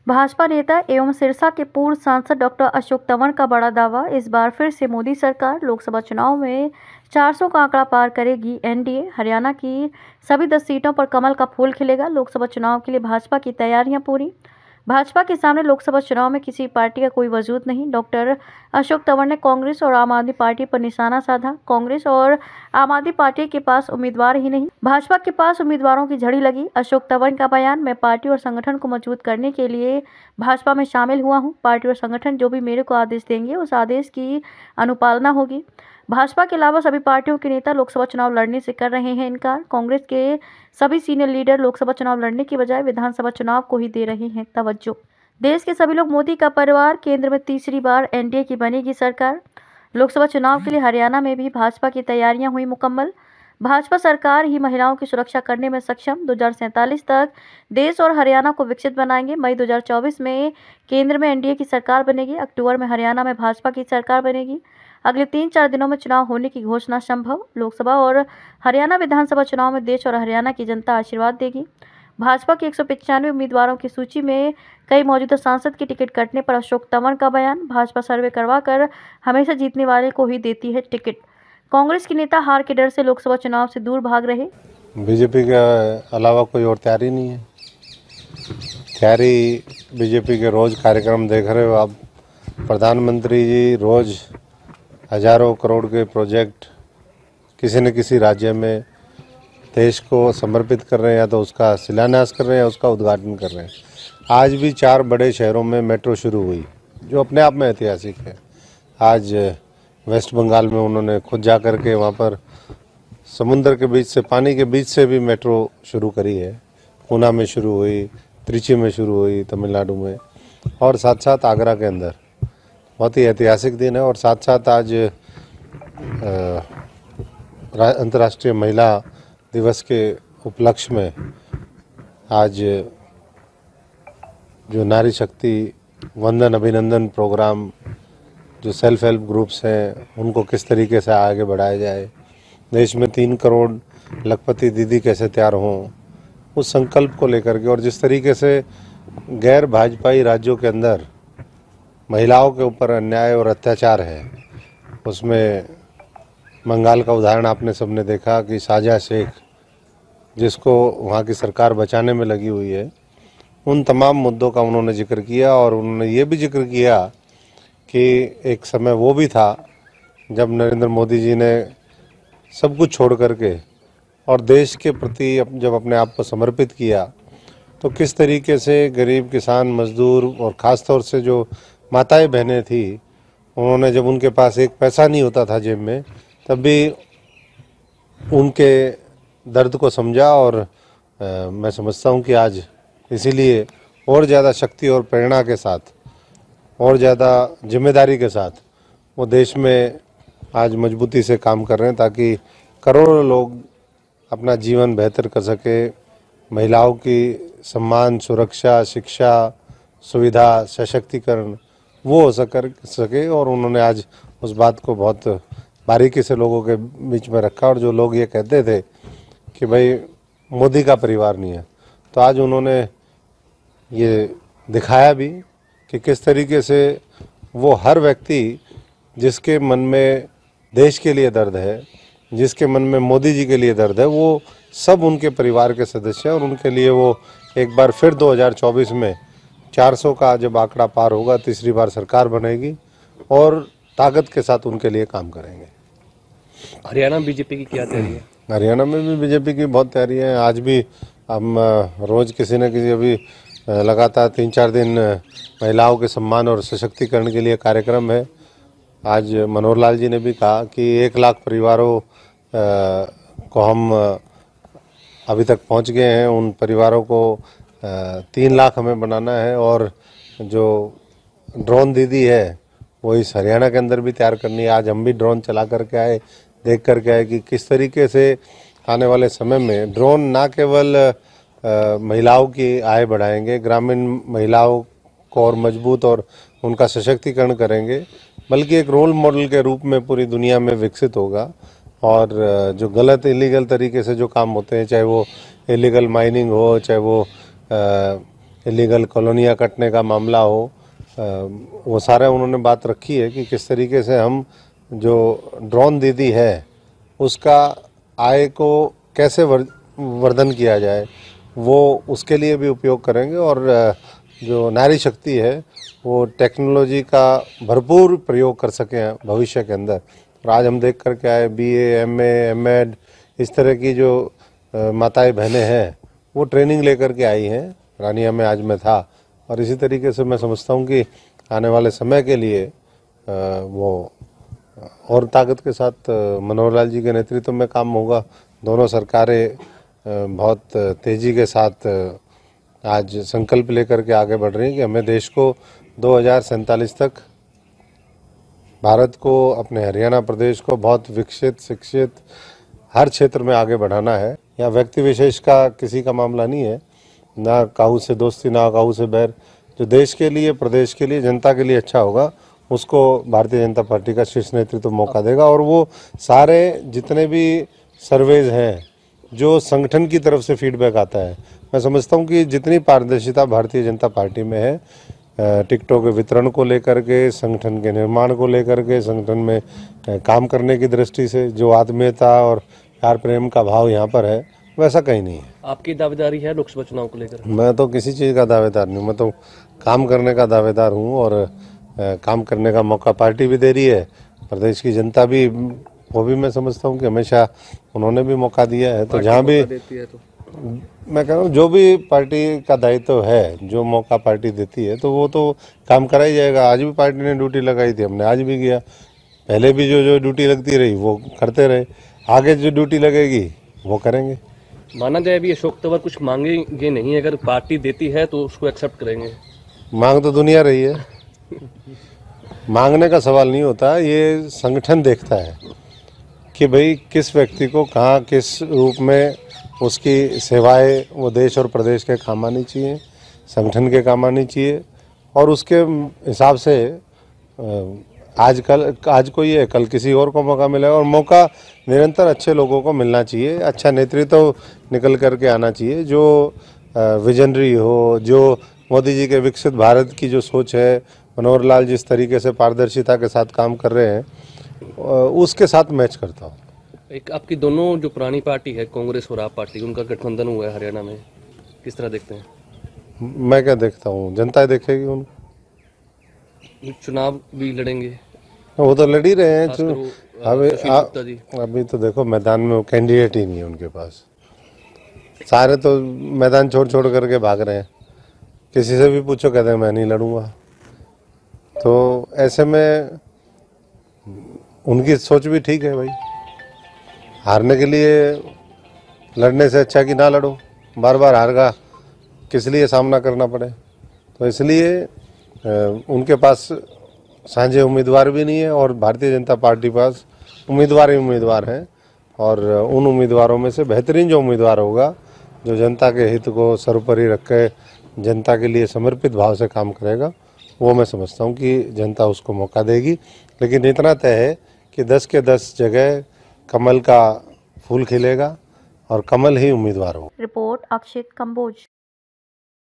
भाजपा नेता एवं सिरसा के पूर्व सांसद डॉक्टर अशोक तंवर का बड़ा दावा, इस बार फिर से मोदी सरकार लोकसभा चुनाव में 400 का आंकड़ा पार करेगी। एनडीए हरियाणा की सभी 10 सीटों पर कमल का फूल खिलेगा। लोकसभा चुनाव के लिए भाजपा की तैयारियां पूरी। भाजपा के सामने लोकसभा चुनाव में किसी पार्टी का कोई वजूद नहीं। डॉक्टर अशोक तंवर ने कांग्रेस और आम आदमी पार्टी पर निशाना साधा। कांग्रेस और आम आदमी पार्टी के पास उम्मीदवार ही नहीं, भाजपा के पास उम्मीदवारों की झड़ी लगी। अशोक तंवर का बयान, मैं पार्टी और संगठन को मजबूत करने के लिए भाजपा में शामिल हुआ हूं। पार्टी और संगठन जो भी मेरे को आदेश देंगे उस आदेश की अनुपालना होगी। भाजपा के अलावा सभी पार्टियों के नेता लोकसभा चुनाव लड़ने से कर रहे हैं इनकार। कांग्रेस के सभी सीनियर लीडर लोकसभा चुनाव लड़ने की बजाय विधानसभा चुनाव को ही दे रहे हैं तवज्जो। देश के सभी लोग मोदी का परिवार, केंद्र में तीसरी बार एनडीए की बनेगी सरकार। लोकसभा चुनाव के लिए हरियाणा में भी भाजपा की तैयारियां हुई मुकम्मल। भाजपा सरकार ही महिलाओं की सुरक्षा करने में सक्षम। 2047 तक देश और हरियाणा को विकसित बनाएंगे। मई 2024 में केंद्र में एनडीए की सरकार बनेगी। अक्टूबर में हरियाणा में भाजपा की सरकार बनेगी। अगले 3-4 दिनों में चुनाव होने की घोषणा संभव। लोकसभा और हरियाणा विधानसभा चुनाव में देश और हरियाणा की जनता आशीर्वाद देगी। भाजपा के 195 उम्मीदवारों की सूची में कई मौजूदा सांसद की टिकट कटने पर अशोक तंवर का बयान, भाजपा सर्वे करवाकर हमेशा जीतने वाले को ही देती है टिकट। कांग्रेस के नेता हार के डर से लोकसभा चुनाव से दूर भाग रहे। बीजेपी के अलावा कोई और तैयारी नहीं है। तैयारी बीजेपी के रोज कार्यक्रम देख रहे हो आप। प्रधानमंत्री जी रोज हजारों करोड़ के प्रोजेक्ट किसी न किसी राज्य में देश को समर्पित कर रहे हैं, या तो उसका शिलान्यास कर रहे हैं, उसका उद्घाटन कर रहे हैं। आज भी 4 बड़े शहरों में मेट्रो शुरू हुई, जो अपने आप में ऐतिहासिक है। आज वेस्ट बंगाल में उन्होंने खुद जा कर के वहाँ पर समुद्र के बीच से, पानी के बीच से भी मेट्रो शुरू करी है। पूना में शुरू हुई, त्रिची में शुरू हुई, तमिलनाडु में, और साथ साथ आगरा के अंदर। बहुत ही ऐतिहासिक दिन है। और साथ साथ आज अंतर्राष्ट्रीय महिला दिवस के उपलक्ष्य में आज जो नारी शक्ति वंदन अभिनंदन प्रोग्राम, जो सेल्फ हेल्प ग्रुप्स हैं, उनको किस तरीके से आगे बढ़ाया जाए, देश में 3 करोड़ लखपति दीदी कैसे तैयार हों, उस संकल्प को लेकर के, और जिस तरीके से गैर भाजपाई राज्यों के अंदर महिलाओं के ऊपर अन्याय और अत्याचार है, उसमें बंगाल का उदाहरण आपने सबने देखा कि साजा शेख, जिसको वहाँ की सरकार बचाने में लगी हुई है, उन तमाम मुद्दों का उन्होंने जिक्र किया। और उन्होंने ये भी जिक्र किया कि एक समय वो भी था जब नरेंद्र मोदी जी ने सब कुछ छोड़ करके और देश के प्रति जब अपने आप को समर्पित किया, तो किस तरीके से गरीब किसान, मजदूर और ख़ास तौर से जो माताएं बहनें थी, उन्होंने जब उनके पास एक पैसा नहीं होता था जेब में, तब भी उनके दर्द को समझा। और मैं समझता हूँ कि आज इसीलिए और ज़्यादा शक्ति और प्रेरणा के साथ और ज़्यादा जिम्मेदारी के साथ वो देश में आज मजबूती से काम कर रहे हैं, ताकि करोड़ों लोग अपना जीवन बेहतर कर सके। महिलाओं की सम्मान, सुरक्षा, शिक्षा, सुविधा, सशक्तिकरण वो हो सके। और उन्होंने आज उस बात को बहुत बारीकी से लोगों के बीच में रखा। और जो लोग ये कहते थे कि भाई मोदी का परिवार नहीं है, तो आज उन्होंने ये दिखाया भी कि किस तरीके से वो हर व्यक्ति जिसके मन में देश के लिए दर्द है, जिसके मन में मोदी जी के लिए दर्द है, वो सब उनके परिवार के सदस्य हैं। और उनके लिए वो एक बार फिर 2024 में 400 का जब आंकड़ा पार होगा, तीसरी बार सरकार बनेगी और ताकत के साथ उनके लिए काम करेंगे। हरियाणा बीजेपी की क्या तैयारी है? हरियाणा में भी बीजेपी की बहुत तैयारी है। आज भी हम रोज़ किसी न किसी, अभी लगातार 3-4 दिन महिलाओं के सम्मान और सशक्तिकरण के लिए कार्यक्रम है। आज मनोहर लाल जी ने भी कहा कि 1 लाख परिवारों को हम अभी तक पहुंच गए हैं। उन परिवारों को 3 लाख हमें बनाना है। और जो ड्रोन दीदी है वो इस हरियाणा के अंदर भी तैयार करनी है। आज हम भी ड्रोन चला करके आए, देख करके आए कि किस तरीके से आने वाले समय में ड्रोन ना केवल महिलाओं की आय बढ़ाएंगे, ग्रामीण महिलाओं को और मजबूत और उनका सशक्तिकरण करेंगे, बल्कि एक रोल मॉडल के रूप में पूरी दुनिया में विकसित होगा। और जो गलत इलीगल तरीके से जो काम होते हैं, चाहे वो इलीगल माइनिंग हो, चाहे वो इलीगल कॉलोनियाँ कटने का मामला हो, वो सारा उन्होंने बात रखी है कि किस तरीके से हम जो ड्रोन दीदी है उसका आय को कैसे वर्धन किया जाए, वो उसके लिए भी उपयोग करेंगे। और जो नारी शक्ति है वो टेक्नोलॉजी का भरपूर प्रयोग कर सकें भविष्य के अंदर। और आज हम देख करके आए BA, MA, M.Ed इस तरह की जो माताएं बहनें हैं वो ट्रेनिंग लेकर के आई हैं। रानिया में आज मैं था और इसी तरीके से मैं समझता हूँ कि आने वाले समय के लिए वो और ताकत के साथ मनोहर लाल जी के नेतृत्व में काम होगा। दोनों सरकारें बहुत तेज़ी के साथ आज संकल्प लेकर के आगे बढ़ रही हैं कि हमें देश को 2047 तक भारत को, अपने हरियाणा प्रदेश को बहुत विकसित, शिक्षित हर क्षेत्र में आगे बढ़ाना है। या व्यक्ति विशेष का किसी का मामला नहीं है, ना काहू से दोस्ती ना काहू से बैर। जो देश के लिए, प्रदेश के लिए, जनता के लिए अच्छा होगा उसको भारतीय जनता पार्टी का शीर्ष नेतृत्व मौका देगा। और वो सारे जितने भी सर्वेज हैं जो संगठन की तरफ से फीडबैक आता है, मैं समझता हूँ कि जितनी पारदर्शिता भारतीय जनता पार्टी में है, टिकटों के वितरण को लेकर के, संगठन के निर्माण को लेकर के, संगठन में काम करने की दृष्टि से जो आत्मीयता और प्यार प्रेम का भाव यहाँ पर है, वैसा कहीं नहीं है। आपकी दावेदारी है लोकसभा चुनाव को लेकर? मैं तो किसी चीज़ का दावेदार नहीं हूँ, मैं तो काम करने का दावेदार हूँ। और काम करने का मौका पार्टी भी दे रही है, प्रदेश की जनता भी, वो भी मैं समझता हूँ कि हमेशा उन्होंने भी मौका दिया है। तो जहाँ भी मैं कह रहा हूँ जो भी पार्टी का दायित्व है, जो मौका पार्टी देती है तो वो तो काम करा ही जाएगा। आज भी पार्टी ने ड्यूटी लगाई थी, हमने आज भी किया। पहले भी जो ड्यूटी लगती रही वो करते रहे, आगे जो ड्यूटी लगेगी वो करेंगे। माना जाए भी अशोक तंवर कुछ मांगेंगे नहीं, अगर पार्टी देती है तो उसको एक्सेप्ट करेंगे? मांग तो दुनिया रही है, मांगने का सवाल नहीं होता। ये संगठन देखता है कि भाई किस व्यक्ति को कहाँ किस रूप में उसकी सेवाएं वो देश और प्रदेश के काम आनी चाहिए, संगठन के काम आनी चाहिए। और उसके हिसाब से आज कोई है, कल किसी और को मौका मिलेगा। और मौका निरंतर अच्छे लोगों को मिलना चाहिए, अच्छा नेतृत्व निकल करके आना चाहिए, जो विजनरी हो, जो मोदी जी के विकसित भारत की जो सोच है, मनोहर लाल जिस तरीके से पारदर्शिता के साथ काम कर रहे हैं, उसके साथ मैच करता हूँ। एक आपकी दोनों जो पुरानी पार्टी है, कांग्रेस और आप पार्टी, उनका गठबंधन हुआ है हरियाणा में, किस तरह देखते हैं? मैं क्या देखता हूँ, जनता देखेगी उनको। चुनाव भी लड़ेंगे? वो तो लड़ ही रहे हैं। अभी तो देखो मैदान में वो कैंडिडेट ही नहीं है उनके पास, सारे तो मैदान छोड़ करके भाग रहे हैं। किसी से भी पूछो कहते हैं मैं नहीं लड़ूंगा। तो ऐसे में उनकी सोच भी ठीक है भाई, हारने के लिए लड़ने से अच्छा कि ना लड़ो, बार बार हार का किस लिए सामना करना पड़े। तो इसलिए उनके पास साझे उम्मीदवार भी नहीं है और भारतीय जनता पार्टी पास उम्मीदवार ही उम्मीदवार हैं। और उन उम्मीदवारों में से बेहतरीन जो उम्मीदवार होगा, जो जनता के हित को सर्वोपरि रख के जनता के लिए समर्पित भाव से काम करेगा, वो मैं समझता हूँ कि जनता उसको मौका देगी। लेकिन इतना तय है कि 10 के 10 जगह कमल का फूल खिलेगा और कमल ही उम्मीदवार होगा। रिपोर्ट अक्षित कंबोज।